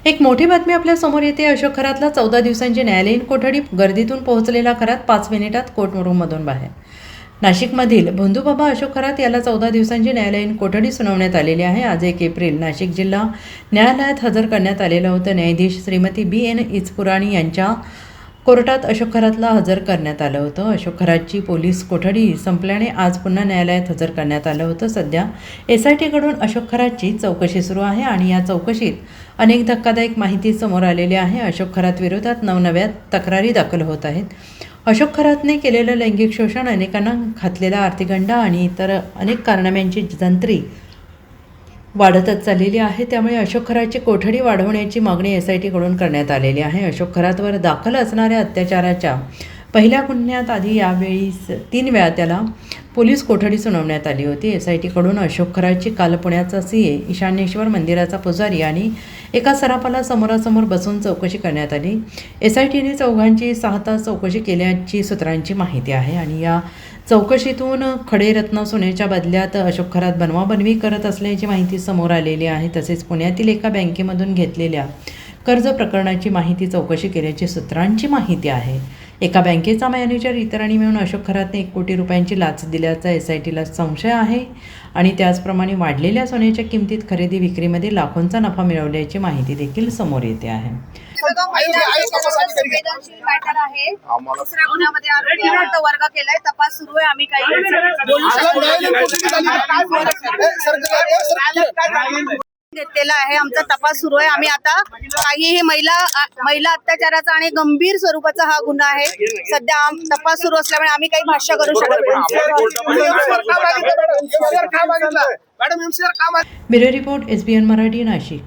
एक मोठी बातमी आपल्या समोर येते। अशोक खरातला 14 दिवसांची न्यायालयीन कोठडी। गर्दीतून पोहोचलेला खरात 5 मिनिटात कोर्टरूममधून बाहेर। नाशिकमधील भोंदूबाबा अशोक खरात याला 14 दिवसांची न्यायालयीन कोठडी सुनावण्यात आलेली आहे। आज 1 एप्रिल नाशिक जिल्हा न्यायालयात हजर करण्यात आलेलं होतं। न्यायाधीश श्रीमती BN इचपुराणी यांच्या कोर्टात अशोक खरातला हजर करण्यात आलं होतं। अशोक खरातची पोलीस कोठडी संपल्याने आज पुन्हा न्यायालयात हजर करण्यात आलं होतं। सध्या SIT कडून अशोक खरातची चौकशी सुरू आहे आणि या चौकशीत अनेक धक्कादायक माहिती समोर आलेली आहे। अशोक खरात विरोधात नवनव्या तक्रारी दाखल होत आहेत। अशोक खरातने केलेलं लैंगिक शोषण, अनेकांना घातलेला आर्थिक गंडा आणि इतर अनेक कारणांची जंत्री वाढतच चाललेली आहे। त्यामुळे अशोक खरातची कोठडी वाढवण्याची मागणी SIT कडून करण्यात आलेली आहे। अशोक खरातवर दाखल असणाऱ्या अत्याचाराच्या पहिल्या गुन्ह्यात आधी यावेळी 3 वेळा त्याला पोलीस कोठडी सुनावण्यात आली होती। SIT कडून अशोक खरातची काल पुण्याचा CA, ईशान्येश्वर मंदिराचा पुजारी आणि एका सराफाला समोरासमोर बसून चौकशी करण्यात आली। SITने चौघांची 6 तास चौकशी केल्याची सूत्रांची माहिती आहे आणि या चौकशीतून खडेरत्न सोन्याच्या बदल्यात अशोक खरात बनवाबनवी करत असल्याची माहिती समोर आलेली आहे। तसेच पुण्यातील एका बँकेमधून घेतलेल्या कर्ज प्रकरणाची माहिती चौकशी केल्याची सूत्रांची माहिती आहे। एका बँकेचा मॅनेजर इतरांनी मिळून अशोक खरातने 1 कोटी रुपयांची लाच दिल्याचा SITला संशय आहे आणि त्याचप्रमाणे वाढलेल्या सोन्याच्या किमतीत खरेदी विक्रीमध्ये लाखोंचा नफा मिळवल्याची माहिती देखील समोर येते आहे। दुसऱ्या गुन्ह्यामध्ये आरोपी वर्ग केलाय, तपास सुरू आहे। आम्ही काही घेतलेला आहे, आमचा तपास सुरू आहे। आम्ही आता काहीही महिला अत्याचाराचा आणि गंभीर स्वरूपाचा हा गुन्हा आहे। सध्या तपास सुरू असल्यामुळे आम्ही काही भाष्य करू शकत नाही। Bureau report SBN Marathi, Nashik.